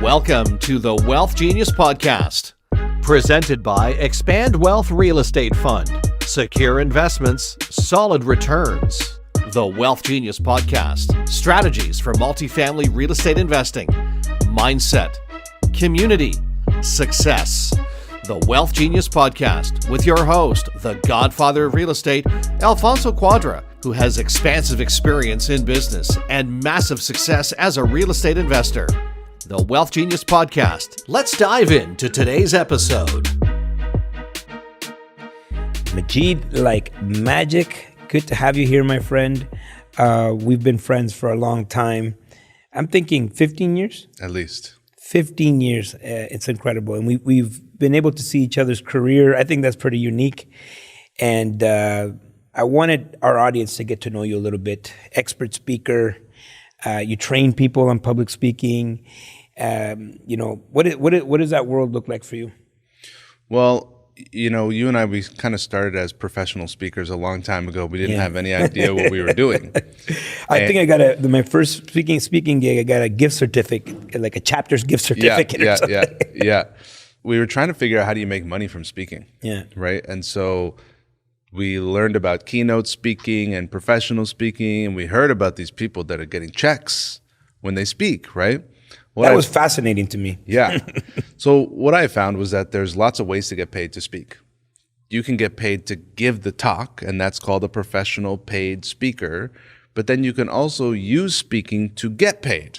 Welcome to the WealthGenius Podcast, presented by Expand Wealth Real Estate Fund. Secure investments, solid returns. The WealthGenius Podcast, strategies for multifamily real estate investing, mindset, community, success. The WealthGenius Podcast with your host, the godfather of real estate, Alfonso Quadra, who has expansive experience in business and massive success as a real estate investor. The WealthGenius Podcast. Let's dive into today's episode. Majeed, like magic. Good to have you here, my friend. We've been friends for a long time. I'm thinking 15 years? At least. 15 years. It's incredible. And we've been able to see each other's career. I think that's pretty unique. And I wanted our audience to get to know you a little bit. Expert speaker. You train people on public speaking. What does that world look like for you? Well, you and I, we kind of started as professional speakers a long time ago. We didn't have any idea what we were doing. I think I got my first speaking gig. I got a gift certificate, like a chapter's gift certificate. Yeah. We were trying to figure out how do you make money from speaking. Yeah. Right. And so we learned about keynote speaking and professional speaking, and we heard about these people that are getting checks when they speak. Right. That was fascinating to me. Yeah. So what I found was that there's lots of ways to get paid to speak. You can get paid to give the talk, and that's called a professional paid speaker. But then you can also use speaking to get paid.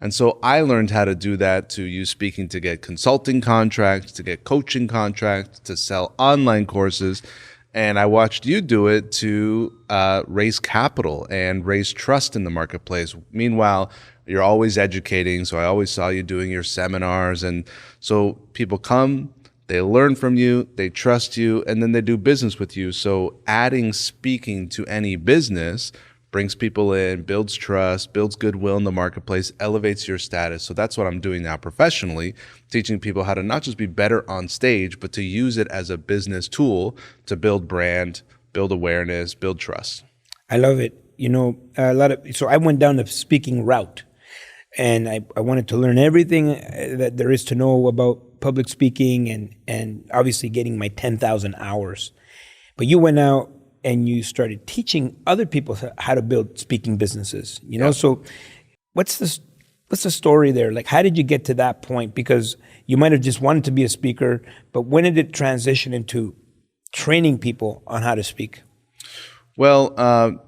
And so I learned how to do that, to use speaking to get consulting contracts, to get coaching contracts, to sell online courses. And I watched you do it to raise capital and raise trust in the marketplace. Meanwhile, you're always educating, so I always saw you doing your seminars. And so people come, they learn from you, they trust you, and then they do business with you. So adding speaking to any business brings people in, builds trust, builds goodwill in the marketplace, elevates your status. So that's what I'm doing now professionally, teaching people how to not just be better on stage, but to use it as a business tool to build brand, build awareness, build trust. I love it. So I went down the speaking route, and I wanted to learn everything that there is to know about public speaking and obviously getting my 10,000 hours. But you went out and you started teaching other people how to build speaking businesses. So what's the story there? Like, how did you get to that point? Because you might have just wanted to be a speaker, but when did it transition into training people on how to speak? Well,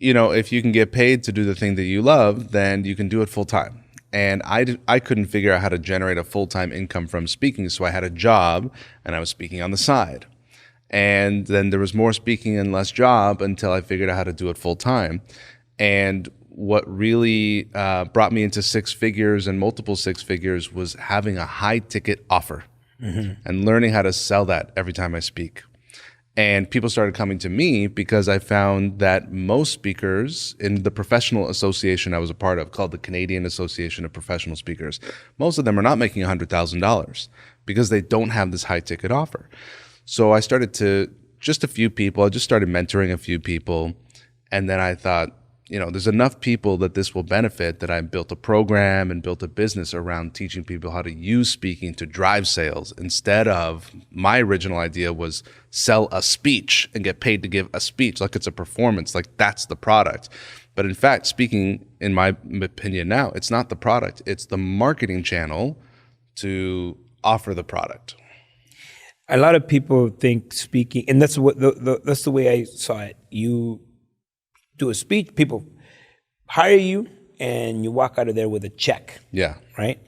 if you can get paid to do the thing that you love, then you can do it full time. And I couldn't figure out how to generate a full-time income from speaking, so I had a job and I was speaking on the side. And then there was more speaking and less job until I figured out how to do it full time. And what really brought me into six figures and multiple six figures was having a high ticket offer and learning how to sell that every time I speak. And people started coming to me because I found that most speakers in the professional association I was a part of, called the Canadian Association of Professional Speakers, most of them are not making $100,000 because they don't have this high ticket offer. So I started to, I just started mentoring a few people. And then I thought, there's enough people that this will benefit that I built a program and built a business around teaching people how to use speaking to drive sales, instead of, my original idea was sell a speech and get paid to give a speech like it's a performance, like that's the product. But in fact, speaking, in my opinion now, it's not the product, it's the marketing channel to offer the product. A lot of people think speaking, and that's that's the way I saw it. You do a speech, people hire you, and you walk out of there with a check. Yeah. Right?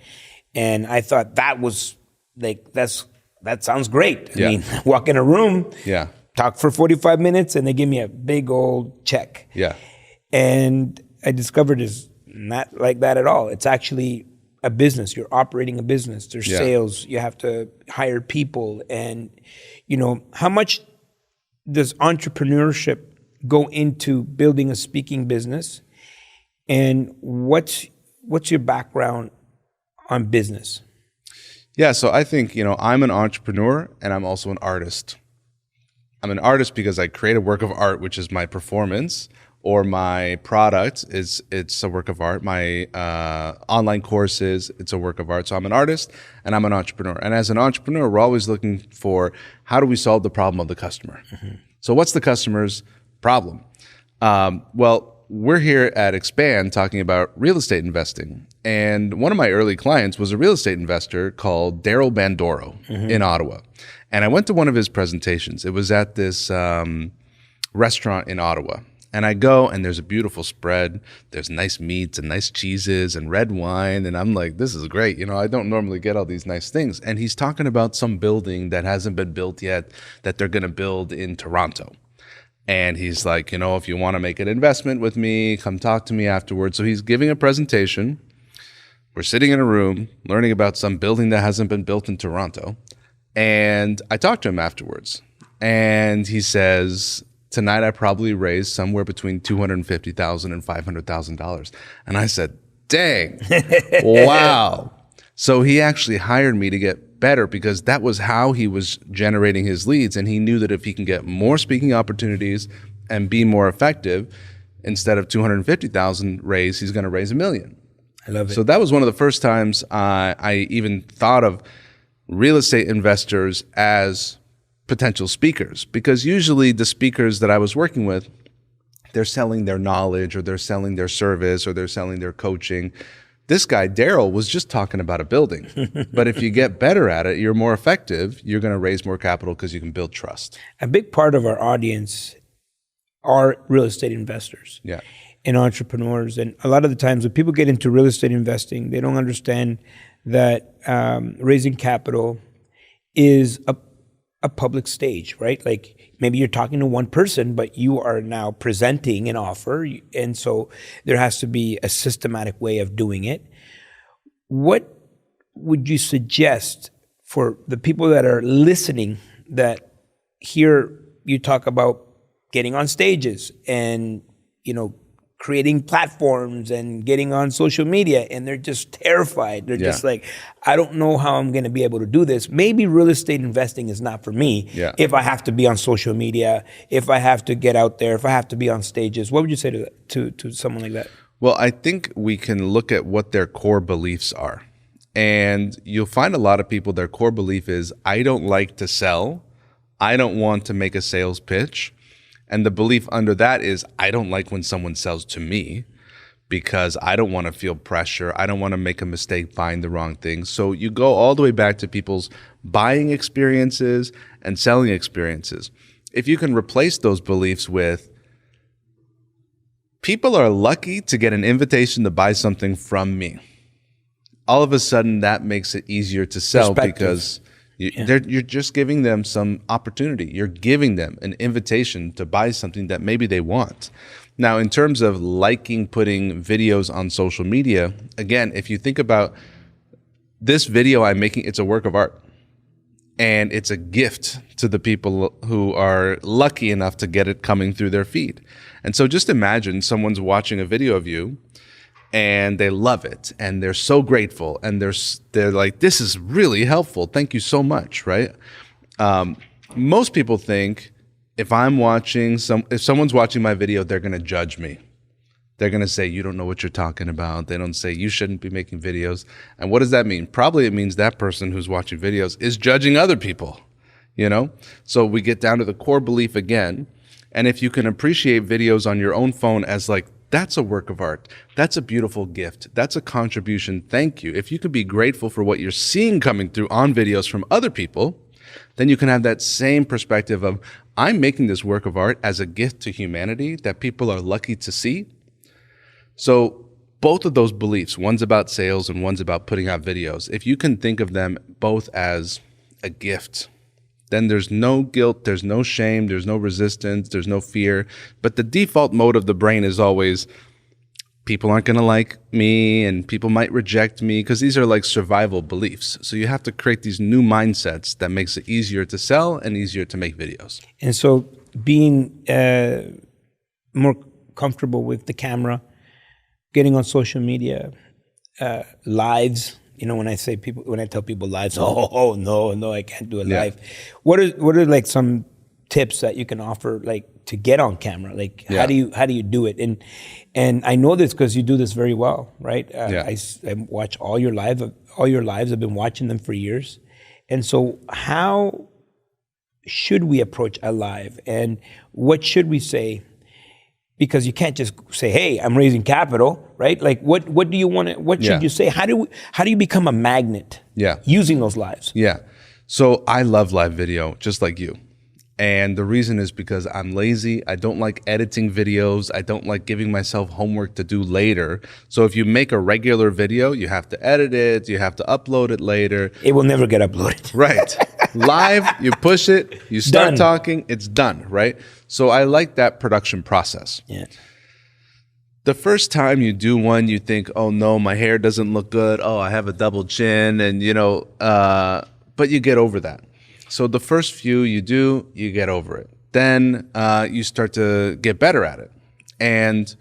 And I thought that was like, that sounds great. Yeah. I mean, walk in a room, talk for 45 minutes, and they give me a big old check. Yeah. And I discovered it's not like that at all. It's actually a business. You're operating a business. There's sales. You have to hire people. And, how much does entrepreneurship go into building a speaking business? And what's your background on business? Yeah, so I think, I'm an entrepreneur and I'm also an artist. I'm an artist because I create a work of art, which is my performance, or my product it's a work of art. My online courses, it's a work of art. So I'm an artist and I'm an entrepreneur. And as an entrepreneur, we're always looking for how do we solve the problem of the customer? So what's the customer's problem? Well, we're here at Expand talking about real estate investing. And one of my early clients was a real estate investor called Daryl Bandoro in Ottawa. And I went to one of his presentations. It was at this restaurant in Ottawa. And I go, and there's a beautiful spread. There's nice meats and nice cheeses and red wine. And I'm like, this is great. You know, I don't normally get all these nice things. And he's talking about some building that hasn't been built yet that they're going to build in Toronto. And he's like, you know, if you want to make an investment with me, come talk to me afterwards. So he's giving a presentation. We're sitting in a room learning about some building that hasn't been built in Toronto. And I talked to him afterwards. And he says, tonight I probably raised somewhere between $250,000 and $500,000. And I said, dang, wow. So he actually hired me to get better because that was how he was generating his leads. And he knew that if he can get more speaking opportunities and be more effective, instead of 250,000 raised, he's going to raise $1 million. I love it. So that was one of the first times I even thought of real estate investors as potential speakers, because usually the speakers that I was working with, they're selling their knowledge or they're selling their service or they're selling their coaching. This guy, Daryl, was just talking about a building. But if you get better at it, you're more effective, you're going to raise more capital because you can build trust. A big part of our audience are real estate investors and entrepreneurs. And a lot of the times when people get into real estate investing, they don't understand that raising capital is a public stage, right? Like maybe you're talking to one person, but you are now presenting an offer. And so there has to be a systematic way of doing it. What would you suggest for the people that are listening that hear you talk about getting on stages and, you know, creating platforms and getting on social media, and they're just terrified. They're just like, I don't know how I'm going to be able to do this. Maybe real estate investing is not for me. If I have to be on social media, if I have to get out there, if I have to be on stages. What would you say to someone like that? Well, I think we can look at what their core beliefs are. And you'll find a lot of people, their core belief is, I don't like to sell. I don't want to make a sales pitch. And the belief under that is, I don't like when someone sells to me because I don't want to feel pressure. I don't want to make a mistake buying the wrong thing. So you go all the way back to people's buying experiences and selling experiences. If you can replace those beliefs with, people are lucky to get an invitation to buy something from me, all of a sudden that makes it easier to sell because you're just giving them some opportunity. You're giving them an invitation to buy something that maybe they want. Now, in terms of liking putting videos on social media, again, if you think about this video I'm making, it's a work of art. And it's a gift to the people who are lucky enough to get it coming through their feed. And so just imagine someone's watching a video of you and they love it and they're so grateful and they're like, this is really helpful. Thank you so much, right? Most people think if someone's watching my video, they're going to judge me. They're going to say, you don't know what you're talking about. They don't say you shouldn't be making videos. And what does that mean? Probably it means that person who's watching videos is judging other people, you know? So we get down to the core belief again. And if you can appreciate videos on your own phone as like, that's a work of art. That's a beautiful gift. That's a contribution. Thank you. If you could be grateful for what you're seeing coming through on videos from other people, then you can have that same perspective of, I'm making this work of art as a gift to humanity that people are lucky to see. So both of those beliefs, one's about sales and one's about putting out videos, if you can think of them both as a gift, then there's no guilt, there's no shame, there's no resistance, there's no fear. But the default mode of the brain is always, people aren't going to like me and people might reject me, because these are like survival beliefs. So you have to create these new mindsets that makes it easier to sell and easier to make videos. And so being more comfortable with the camera, getting on social media, lives. You know, when I tell people lives, no, I can't do a live. What are like some tips that you can offer, like to get on camera? Like, Yeah. how do you do it? And I know this because you do this very well, right? Yeah. I watch all your lives. I've been watching them for years. And so how should we approach a live, and what should we say? Because you can't just say, "Hey, I'm raising capital," right? Like, what do you want to? What should Yeah. you say? How do you become a magnet? Yeah. Using those lives. Yeah. So I love live video, just like you. And the reason is because I'm lazy. I don't like editing videos. I don't like giving myself homework to do later. So if you make a regular video, you have to edit it. You have to upload it later. It will never get uploaded. Right. Live, you push it, you start Done. talking, it's done, right? So I like that production process. Yeah. The first time you do one, you think, oh no, my hair doesn't look good. Oh, I have a double chin. And, but you get over that. So the first few you do, you get over it. Then you start to get better at it. And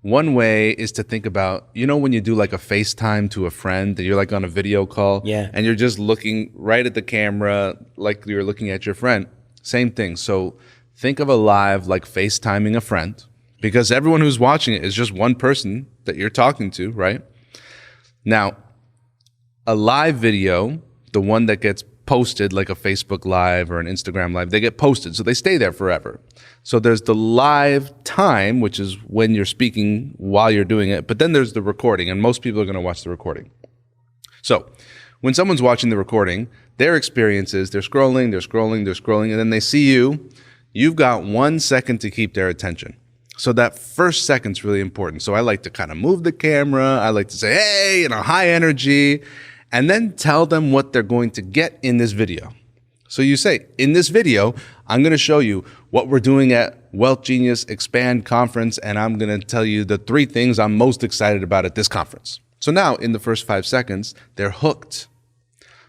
one way is to think about, when you do like a FaceTime to a friend, that you're like on a video call, Yeah. and you're just looking right at the camera like you're looking at your friend. Same thing. So think of a live like FaceTiming a friend, because everyone who's watching it is just one person that you're talking to, right? Now, a live video, the one that gets posted like a Facebook Live or an Instagram Live, they get posted, so they stay there forever. So there's the live time, which is when you're speaking while you're doing it, but then there's the recording, and most people are going to watch the recording. So when someone's watching the recording, their experience is they're scrolling, and then they see you. You've got 1 second to keep their attention. So that first second's really important. So I like to kind of move the camera. I like to say, hey, high energy, and then tell them what they're going to get in this video. So you say, in this video, I'm going to show you what we're doing at WealthGenius Expand Conference, and I'm going to tell you the 3 things I'm most excited about at this conference. So now, in the first 5 seconds, they're hooked.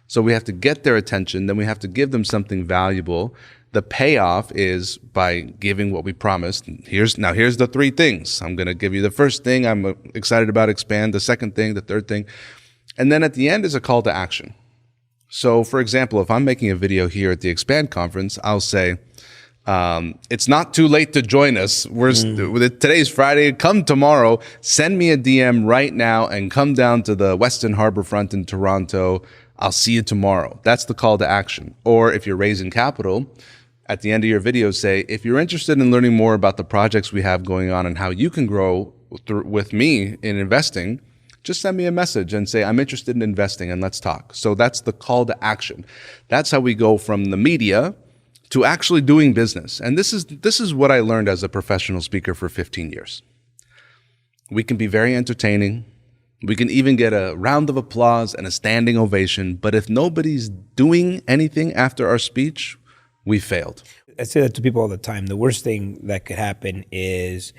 So we have to get their attention, then we have to give them something valuable. The payoff is by giving what we promised. Here's the 3 things. I'm going to give you the first thing I'm excited about, Expand, the second thing, the third thing. And then at the end is a call to action. So for example, if I'm making a video here at the Expand Conference, I'll say, it's not too late to join us. Today's Friday. Come tomorrow. Send me a DM right now and come down to the Weston Harbourfront in Toronto. I'll see you tomorrow. That's the call to action. Or if you're raising capital, at the end of your video, say, if you're interested in learning more about the projects we have going on and how you can grow with me in investing, just send me a message and say, I'm interested in investing and let's talk. So that's the call to action. That's how we go from the media to actually doing business. And this is what I learned as a professional speaker for 15 years. We can be very entertaining. We can even get a round of applause and a standing ovation. But if nobody's doing anything after our speech, we failed. I say that to people all the time. The worst thing that could happen is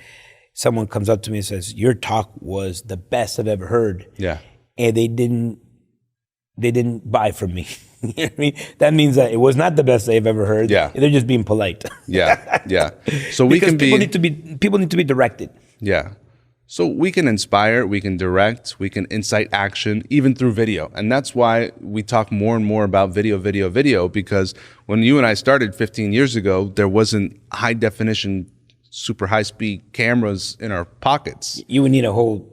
someone comes up to me and says, your talk was the best I've ever heard. Yeah. And they didn't buy from me. You know what I mean? That means that it was not the best they've ever heard. Yeah. They're just being polite. Yeah. Yeah. So we can people need to be directed. Yeah. So we can inspire, we can direct, we can incite action, even through video. And that's why we talk more and more about video, because when you and I started 15 years ago, there wasn't high definition, super high speed cameras in our pockets. You would need a whole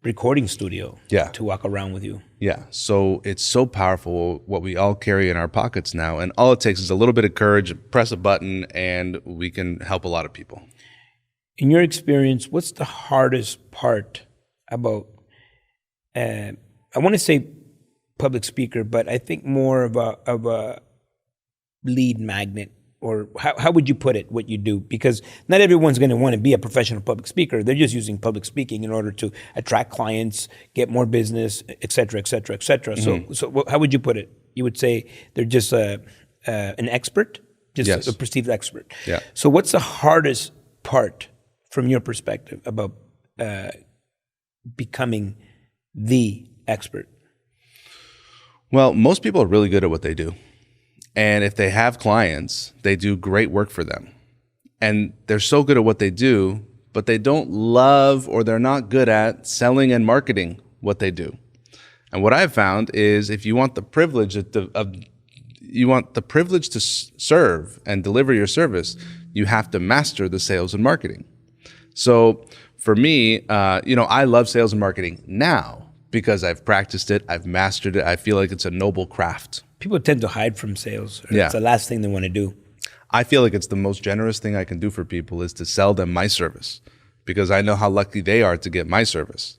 recording studio Yeah. to walk around with you. Yeah. So it's so powerful what we all carry in our pockets now. And all it takes is a little bit of courage, press a button, and we can help a lot of people. In your experience, what's the hardest part about, I want to say public speaker, but I think more of a lead magnet, or how would you put it, what you do? Because not everyone's going to want to be a professional public speaker. They're just using public speaking in order to attract clients, get more business, et cetera, et cetera, et cetera. Mm-hmm. So how would you put it? You would say they're just an expert, just Yes. a perceived expert. Yeah. So what's the hardest part from your perspective about becoming the expert? Well, most people are really good at what they do. And if they have clients, they do great work for them. And they're so good at what they do, but they don't love, or they're not good at selling and marketing what they do. And what I've found is if you want the privilege to serve and deliver your service, you have to master the sales and marketing. So for me, I love sales and marketing now because I've practiced it, I've mastered it. I feel like it's a noble craft. People tend to hide from sales. Yeah. It's the last thing they want to do. I feel like it's the most generous thing I can do for people is to sell them my service because I know how lucky they are to get my service.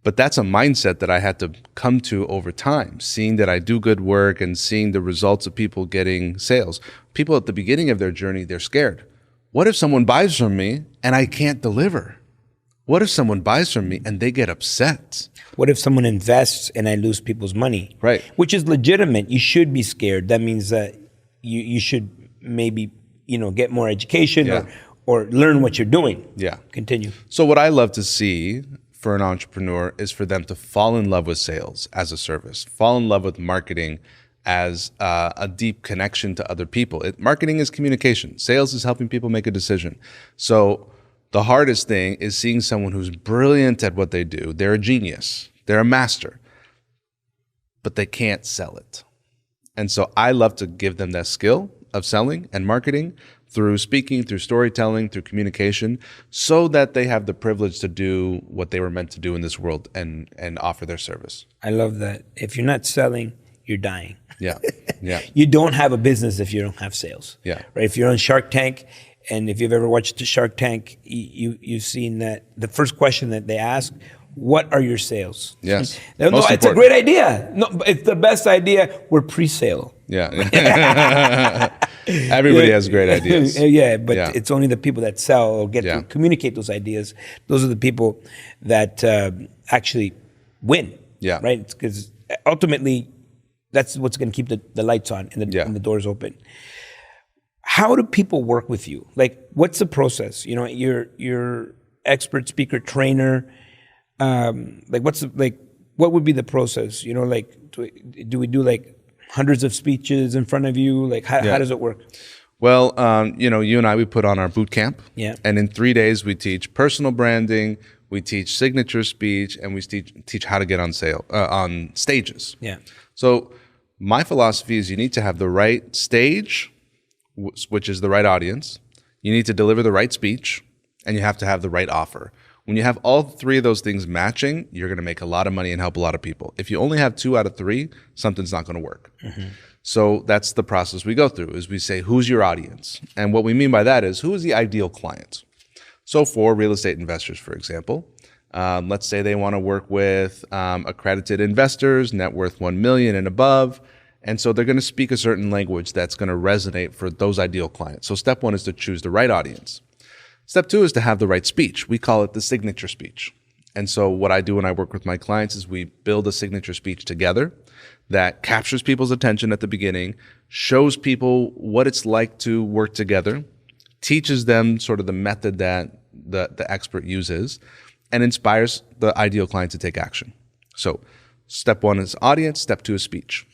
But that's a mindset that I had to come to over time, seeing that I do good work and seeing the results of people getting sales. People at the beginning of their journey, they're scared. What if someone buys from me and I can't deliver? What if someone buys from me and they get upset? What if someone invests and I lose people's money? Right. Which is legitimate. You should be scared. That means that you should maybe, get more education or learn what you're doing. Yeah. Continue. So what I love to see for an entrepreneur is for them to fall in love with sales as a service, fall in love with marketing as a deep connection to other people. Marketing is communication. Sales is helping people make a decision. So the hardest thing is seeing someone who's brilliant at what they do. They're a genius. They're a master, but they can't sell it. And so I love to give them that skill of selling and marketing through speaking, through storytelling, through communication, so that they have the privilege to do what they were meant to do in this world and offer their service. I love that. If you're not selling, you're dying. Yeah, yeah. You don't have a business if you don't have sales. Yeah. Right? If you're on Shark Tank, and if you've ever watched the Shark Tank, you've seen that the first question that they ask, what are your sales? Yes. No, it's a great idea. No, it's the best idea. We're pre-sale. Yeah. Everybody has great ideas. Yeah, but it's only the people that sell or get to communicate those ideas. Those are the people that actually win. Yeah. Right? Because ultimately, that's what's going to keep the lights on and the doors open. How do people work with you? Like, what's the process? You're expert speaker, trainer. What would be the process? Do we do like hundreds of speeches in front of you? Like, how does it work? Well, you and I, we put on our boot camp. Yeah. And in 3 days, we teach personal branding, we teach signature speech, and we teach how to get on stages. Yeah. So my philosophy is you need to have the right stage, which is the right audience. You need to deliver the right speech, and you have to have the right offer. When you have all three of those things matching, you're going to make a lot of money and help a lot of people. If you only have 2 out of 3, something's not going to work. Mm-hmm. So that's the process we go through, is we say, who's your audience? And what we mean by that is, who is the ideal client? So for real estate investors, for example, let's say they want to work with accredited investors, net worth $1 million and above. And so they're going to speak a certain language that's going to resonate for those ideal clients. So step 1 is to choose the right audience. Step 2 is to have the right speech. We call it the signature speech. And so what I do when I work with my clients is we build a signature speech together that captures people's attention at the beginning, shows people what it's like to work together, teaches them sort of the method that the expert uses, and inspires the ideal client to take action. So step 1 is audience, step 2 is speech.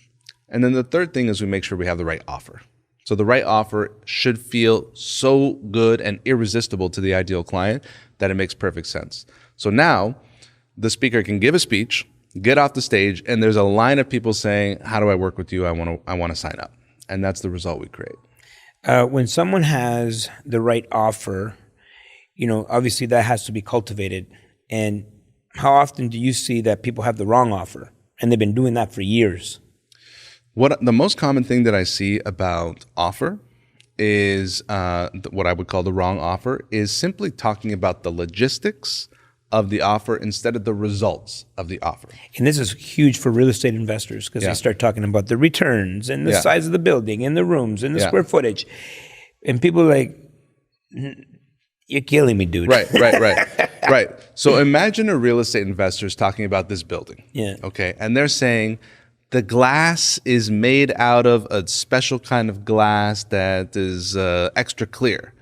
And then the third thing is we make sure we have the right offer. So the right offer should feel so good and irresistible to the ideal client that it makes perfect sense. So now the speaker can give a speech, get off the stage, and there's a line of people saying, how do I work with you? I want to sign up. And that's the result we create. When someone has the right offer, obviously that has to be cultivated. And how often do you see that people have the wrong offer? And they've been doing that for years. The most common thing that I see about offer is what I would call the wrong offer is simply talking about the logistics of the offer instead of the results of the offer. And this is huge for real estate investors because they start talking about the returns and the size of the building and the rooms and the square footage. And people are like, you're killing me, dude. Right. So imagine a real estate investor is talking about this building. Yeah. Okay. And they're saying, the glass is made out of a special kind of glass that is extra clear.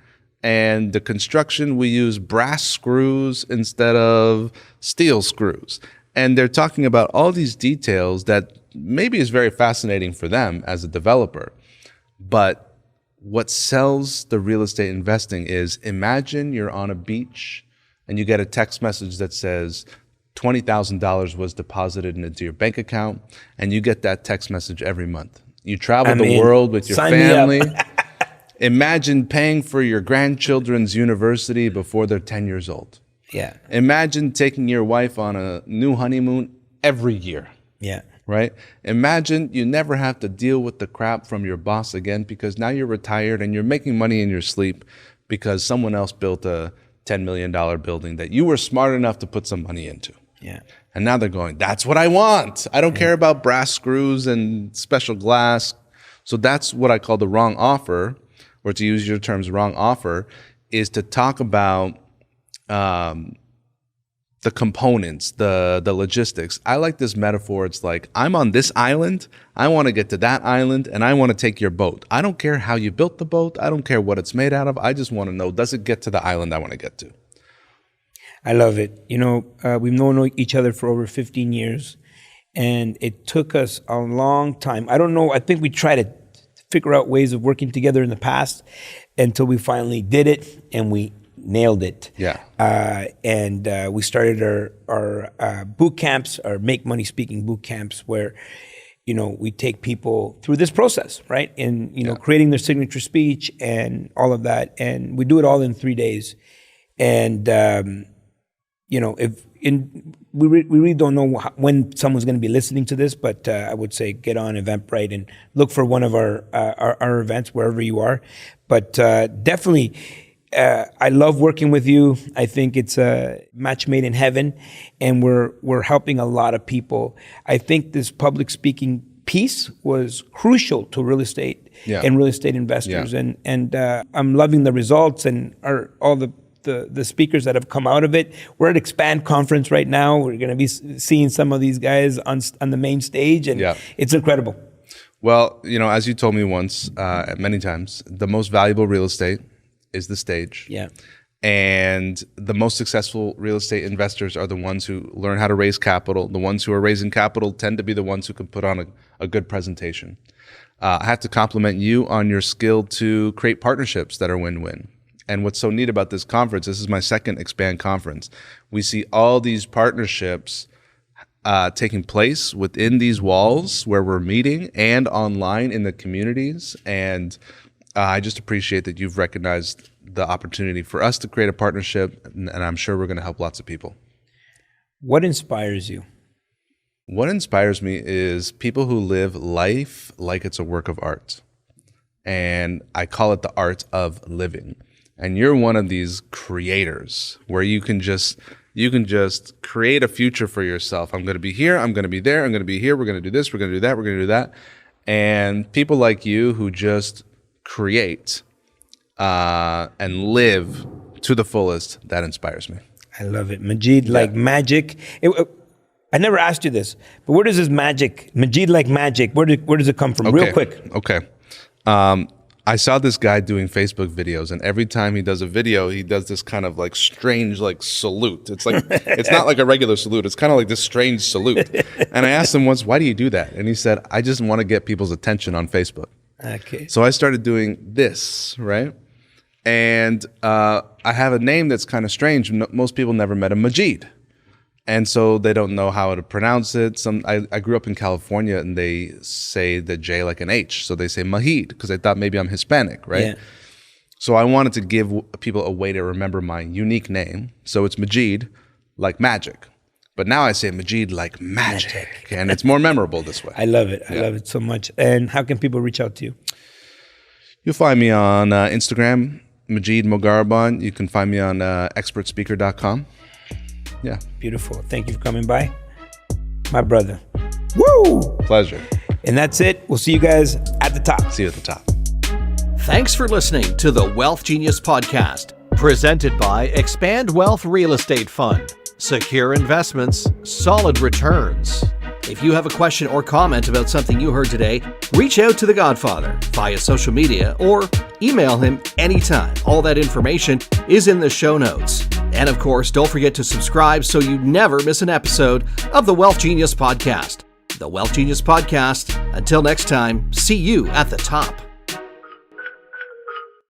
And the construction, we use brass screws instead of steel screws. And they're talking about all these details that maybe is very fascinating for them as a developer. But what sells the real estate investing is, imagine you're on a beach and you get a text message that says, $20,000 was deposited into your bank account, and you get that text message every month. You travel the world with your family, Imagine paying for your grandchildren's university before they're 10 years old. Yeah. Imagine taking your wife on a new honeymoon every year. Yeah. Right? Imagine you never have to deal with the crap from your boss again because now you're retired and you're making money in your sleep because someone else built a $10 million building that you were smart enough to put some money into. Yeah. And now they're going, that's what I want. I don't care about brass screws and special glass. So that's what I call the wrong offer, or to use your terms, wrong offer, is to talk about the components, the logistics. I like this metaphor. It's like, I'm on this island, I want to get to that island, and I want to take your boat. I don't care how you built the boat. I don't care what it's made out of. I just want to know, does it get to the island I want to get to? I love it. We've known each other for over 15 years, and it took us a long time. I don't know. I think we tried to figure out ways of working together in the past until we finally did it, and we nailed it. Yeah. And we started our boot camps, our Make Money Speaking boot camps, where, we take people through this process, right? And, creating their signature speech and all of that. And we do it all in 3 days. And, we really don't know when someone's going to be listening to this, but I would say get on Eventbrite and look for one of our events wherever you are. But definitely, I love working with you. I think it's a match made in heaven, and we're helping a lot of people. I think this public speaking piece was crucial to real estate and real estate investors, and I'm loving the results and all the speakers that have come out of it. We're at Expand Conference right now. We're going to be seeing some of these guys on the main stage, and it's incredible. Well, as you told me once, many times, the most valuable real estate is the stage. Yeah. And the most successful real estate investors are the ones who learn how to raise capital. The ones who are raising capital tend to be the ones who can put on a good presentation. I have to compliment you on your skill to create partnerships that are win-win. And what's so neat about this conference, this is my second Expand conference, we see all these partnerships taking place within these walls where we're meeting and online in the communities. And I just appreciate that you've recognized the opportunity for us to create a partnership, and I'm sure we're going to help lots of people. What inspires you? What inspires me is people who live life like it's a work of art. And I call it the art of living. And you're one of these creators where you can just create a future for yourself. I'm going to be here, I'm going to be there, I'm going to be here, we're going to do this, we're going to do that, we're going to do that. And people like you who just create and live to the fullest, that inspires me. I love it. Majeed like magic. I never asked you this, but where does this magic, Majeed like magic, where does it come from? Okay. Real quick. Okay. I saw this guy doing Facebook videos, and every time he does a video, he does this kind of like strange like salute. It's like it's not like a regular salute. It's kind of like this strange salute. And I asked him once, why do you do that? And he said, I just want to get people's attention on Facebook. Okay. So I started doing this, right? And I have a name that's kind of strange. Most people never met a Majeed. And so they don't know how to pronounce it. I grew up in California, and they say the J like an H. So they say Majeed because they thought maybe I'm Hispanic, right? Yeah. So I wanted to give people a way to remember my unique name. So it's Majeed like magic. But now I say Majeed like magic. And it's more memorable this way. I love it. I love it so much. And how can people reach out to you? You'll find me on Instagram, Majeed Mogaraban. You can find me on expertspeaker.com. Yeah. Beautiful. Thank you for coming by. My brother. Woo! Pleasure. And that's it. We'll see you guys at the top. See you at the top. Thanks for listening to the Wealth Genius Podcast, presented by Expand Wealth Real Estate Fund. Secure investments, solid returns. If you have a question or comment about something you heard today, reach out to the Godfather via social media or email him anytime. All that information is in the show notes. And of course, don't forget to subscribe so you never miss an episode of the Wealth Genius Podcast. The Wealth Genius Podcast. Until next time, see you at the top.